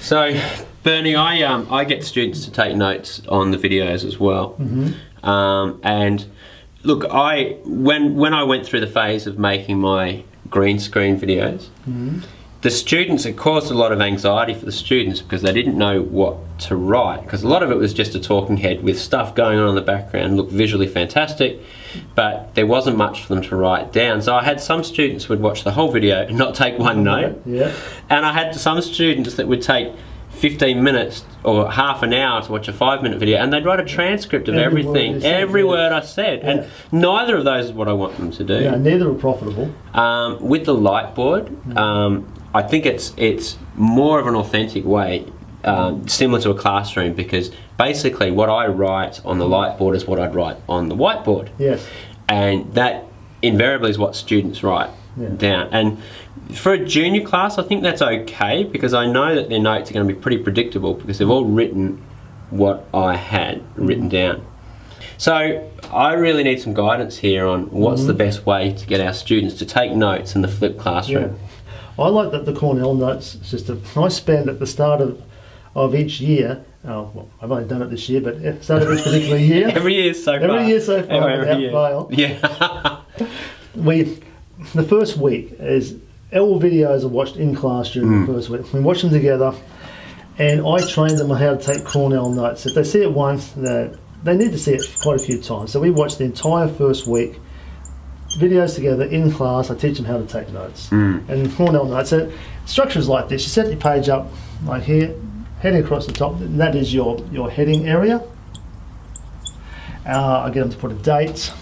So, Bernie, I get students to take notes on the videos as well. And look, when I went through the phase of making my green screen videos, the students, it caused a lot of anxiety for the students because they didn't know what to write, because a lot of it was just a talking head with stuff going on in the background, looked visually fantastic, but there wasn't much for them to write down. So I had some students would watch the whole video and not take one note, and I had some students that would take 15 minutes or half an hour to watch a 5-minute video, and they'd write a transcript of everything, every word I said, and neither of those is what I want them to do. Yeah, neither are profitable. With the Lightboard, I think it's more of an authentic way, similar to a classroom, because basically what I write on the Lightboard is what I'd write on the whiteboard. Yes. And that invariably is what students write down. And for a junior class, I think that's okay, because I know that their notes are going to be pretty predictable because they've all written what I had written down. So I really need some guidance here on what's the best way to get our students to take notes in the flipped classroom. I like that the Cornell notes system. I spend at the start of each year, well, I've only done it this year, but at the start of each particular year. Every year so far. Every year so far, without fail. Yeah. The first week is all videos are watched in class during the first week. We watch them together, and I train them on how to take Cornell notes. If they see it once, they need to see it quite a few times. So we watch the entire first week, videos together in class. I teach them how to take notes. And Cornell notes, so structure is like this. You set your page up like here, heading across the top, and that is your heading area. I get them to put a date,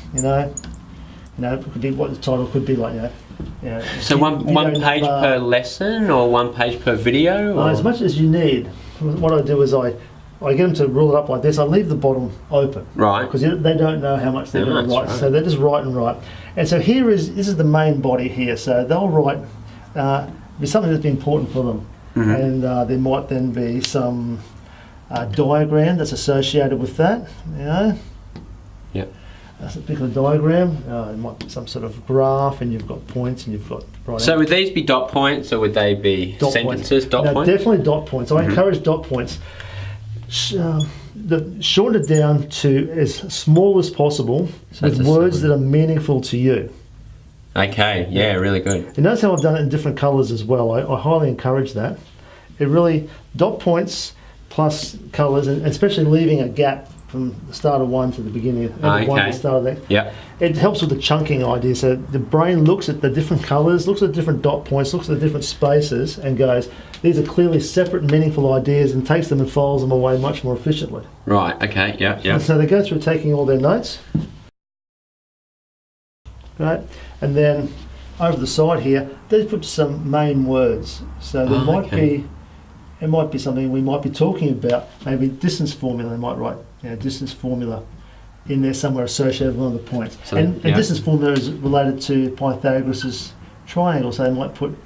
it could be what the title could be, like, So one page per lesson, or one page per video? Or? As much as you need. What I do is I get them to rule it up like this. I leave the bottom open, right? Because they don't know how much they're going to write, so they just write and write. And so this is the main body here. So they'll write be something that's been important for them, and there might then be some diagram that's associated with that. Yep. That's a particular diagram. It might be some sort of graph, and you've got points, and you've got. So would these be dot points, or would they be sentences? Dot points. Definitely dot points. I encourage dot points. Shorten it down to as small as possible, with words that are meaningful to you. Okay, yeah, really good. And notice how I've done it in different colours as well. I highly encourage that. It really, dot points plus colours, and especially leaving a gap from the start of one to the beginning of one to the start of that. Yeah. It helps with the chunking idea. So the brain looks at the different colours, looks at the different dot points, looks at the different spaces, and goes, these are clearly separate meaningful ideas, and takes them and files them away much more efficiently. Right, okay, yeah. And so they go through taking all their notes. Right, and then over the side here, they put some main words. So there it might be something we might be talking about, maybe distance formula. They might write distance formula in there somewhere associated with one of the points. So, and distance formula is related to Pythagoras' triangle, so they might put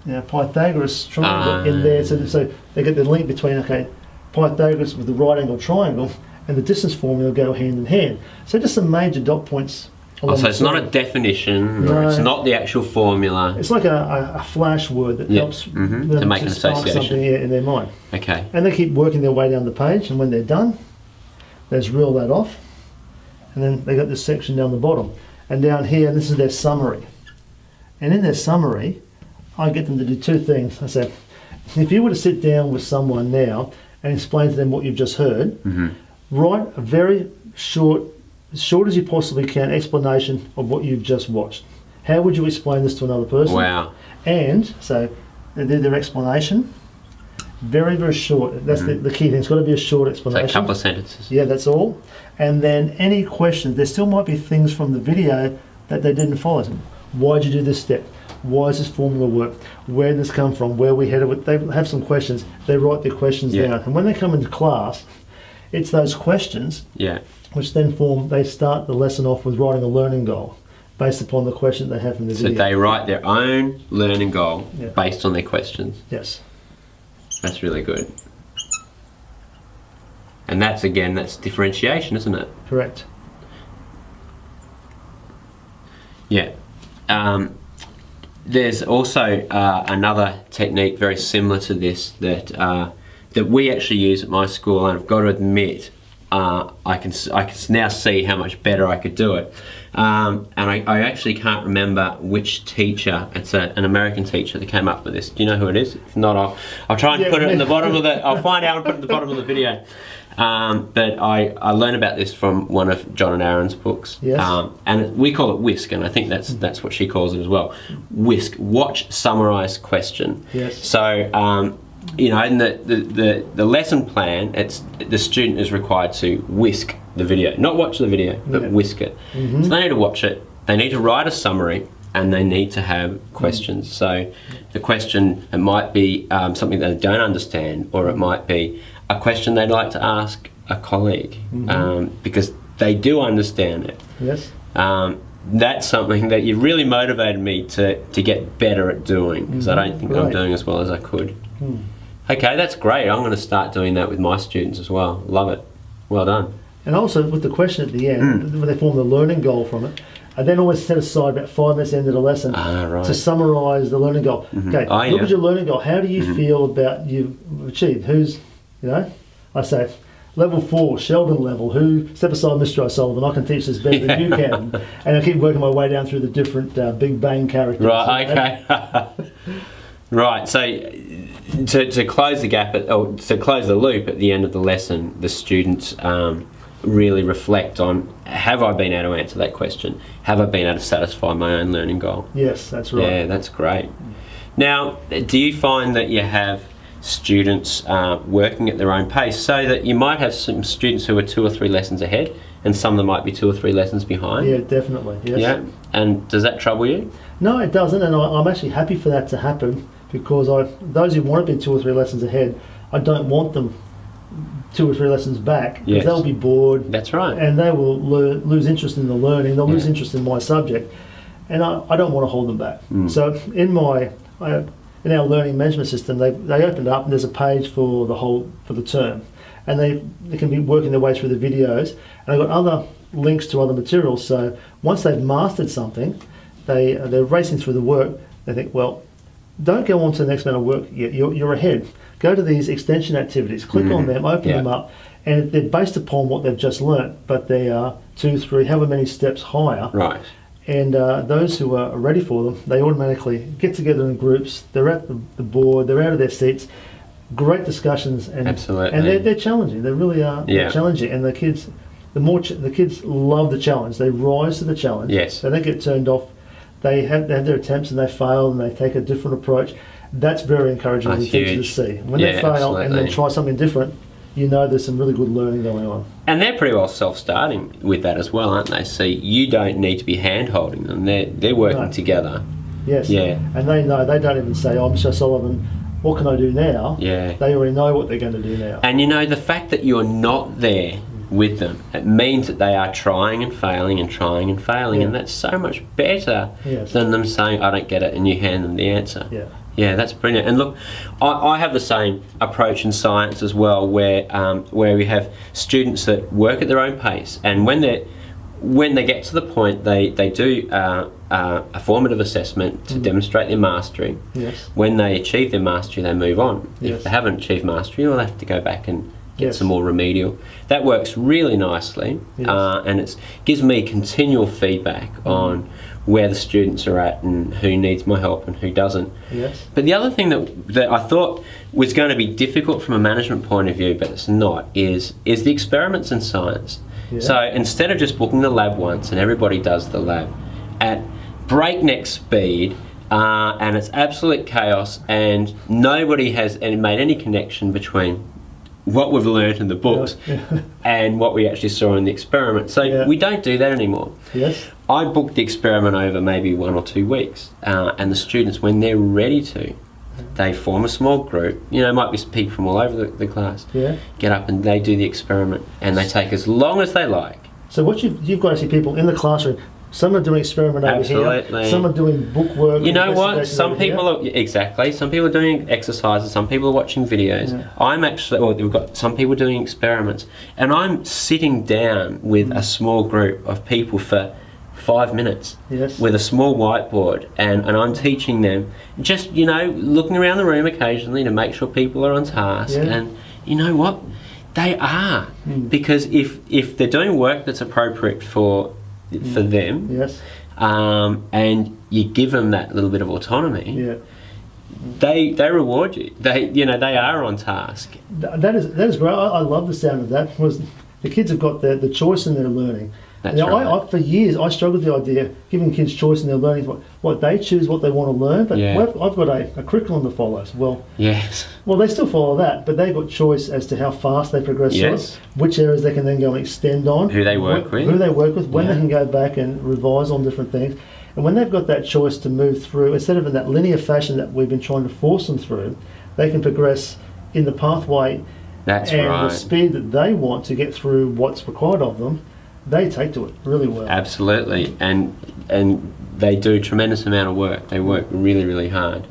Pythagoras triangle in there, so they get the link between Pythagoras with the right angle triangle and the distance formula go hand in hand. So just some major dot points. So it's not a definition, or it's not the actual formula. It's like a flash word that helps them to make an spark association something in their mind. Okay. And they keep working their way down the page, and when they're done, they just reel that off, and then they got this section down the bottom. And down here, this is their summary. And in their summary, I get them to do two things. I say, if you were to sit down with someone now and explain to them what you've just heard, write a very short, as short as you possibly can, explanation of what you've just watched. How would you explain this to another person? Wow. And so they do their explanation, very, very short. That's the key thing. It's got to be a short explanation. So a couple of sentences. Yeah, that's all. And then any questions, there still might be things from the video that they didn't follow. Why did you do this step? Why does this formula work? Where did this come from? Where are we headed with? They have some questions. They write their questions down. And when they come into class, it's those questions which then they start the lesson off with writing a learning goal based upon the question they have from the video. So they write their own learning goal based on their questions. Yes. That's really good. And that's differentiation, isn't it? there's also another technique very similar to this that we actually use at my school, and I've got to admit, I can now see how much better I could do it. And I actually can't remember which teacher. It's an American teacher that came up with this. Do you know who it is? If not, I'll try and put it in the bottom of the. I'll find out and put it in the bottom of the video. But I learned about this from one of John and Aaron's books. Yes. And we call it WHISK, and I think that's what she calls it as well. WHISK, watch, summarise, question. Yes. So you know, in the lesson plan, the student is required to whisk the video, not watch the video, but whisk it. So they need to watch it, they need to write a summary, and they need to have questions. So the question, it might be something they don't understand, or it might be a question they'd like to ask a colleague, because they do understand it. Yes. That's something that you really motivated me to get better at doing, because I don't think I'm doing as well as I could. Okay, that's great. I'm going to start doing that with my students as well. Love it. Well done. And also with the question at the end, when they form the learning goal from it, I then always set aside about 5 minutes at the end of the lesson to summarise the learning goal. Okay, look at your learning goal. How do you feel about you've achieved? Who's, you know, I say, level 4, Sheldon level, who, step aside Mr. O'Sullivan, I can teach this better than you can. And I keep working my way down through the different Big Bang characters. Right, okay. Right, so to close the gap, or to close the loop at the end of the lesson, the students really reflect on, have I been able to answer that question? Have I been able to satisfy my own learning goal? Yes, that's right. Yeah, that's great. Now, do you find that you have students working at their own pace, so that you might have some students who are 2 or 3 lessons ahead, and some that might be 2 or 3 lessons behind? Yeah, definitely, yes. Yeah, and does that trouble you? No, it doesn't, and I'm actually happy for that to happen, because those who want to be 2 or 3 lessons ahead, I don't want them 2 or 3 lessons back, because they'll be bored. That's right. And they will lose interest in the learning, they'll lose interest in my subject, and I don't want to hold them back. So in in our learning management system, they opened up and there's a page for the term, and they can be working their way through the videos, and I've got other links to other materials. So once they've mastered something, they're racing through the work. They think, well, don't go on to the next amount of work yet. You're ahead. Go to these extension activities, click on them, open them up, and they're based upon what they've just learnt, but they are 2, 3, however many steps higher. Right. And those who are ready for them, they automatically get together in groups. They're at the board. They're out of their seats. Great discussions, and absolutely, and they're challenging. They really are challenging. And the kids, the kids love the challenge. They rise to the challenge. Yes. They don't get turned off. They have their attempts and they fail, and they take a different approach. That's very encouraging for the teacher to see. When they fail and then try something different, you know there's some really good learning going on. And they're pretty well self-starting with that as well, aren't they? So you don't need to be hand-holding them. They're working together. Yes. Yeah. And they know. They don't even say, "Oh, Mr. Sullivan, what can I do now?" Yeah. They already know what they're going to do now. And you know, the fact that you're not there with them, it means that they are trying and failing and trying and failing, and that's so much better than them saying, "I don't get it," and you hand them the answer. Yeah. Yeah, that's brilliant. And look, I have the same approach in science as well, where we have students that work at their own pace, and when they get to the point, they do a formative assessment to demonstrate their mastery. Yes. When they achieve their mastery, they move on. Yes. If they haven't achieved mastery, they'll have to go back and get some more remedial. That works really nicely, and it gives me continual feedback on where the students are at and who needs my help and who doesn't. Yes. But the other thing that I thought was going to be difficult from a management point of view, but it's not, is the experiments in science. Yeah. So instead of just booking the lab once and everybody does the lab at breakneck speed, and it's absolute chaos, and nobody has made any connection between what we've learned in the books and what we actually saw in the experiment. So we don't do that anymore. Yes. I booked the experiment over maybe 1 or 2 weeks, and the students, when they're ready to, they form a small group. You know, it might be people from all over the class. Yeah. Get up and they do the experiment, and they take as long as they like. So what you've got to see people in the classroom. Some are doing experiment over here. Some are doing book work. You know what? Some people are Some people are doing exercises. Some people are watching videos. Yeah. I'm actually. Well, we've got some people doing experiments, and I'm sitting down with a small group of people for 5 minutes Yes. with a small whiteboard, and I'm teaching them just, you know, looking around the room occasionally to make sure people are on task. Yeah. And you know what? They are. Because if they're doing work that's appropriate for them, Yes. and you give them that little bit of autonomy, Yeah. they reward you. They are on task. That is great. I love the sound of that. Was the kids have got the choice in their learning. That's Now, right. I for years I struggled with the idea of giving kids choice in their learning. What they choose, what they want to learn. But Yeah. I've got a curriculum to follow. So, Yes. well, they still follow that, but they've got choice as to how fast they progress through Yes. it, which areas they can then go and extend on, Who they work with. who they work with, when Yeah. they can go back and revise on different things. And when they've got that choice to move through, instead of in that linear fashion that we've been trying to force them through, they can progress in the pathway That's and right. the speed that they want to get through what's required of them. They take to it really well. Absolutely, and they do a tremendous amount of work. They work really, really hard.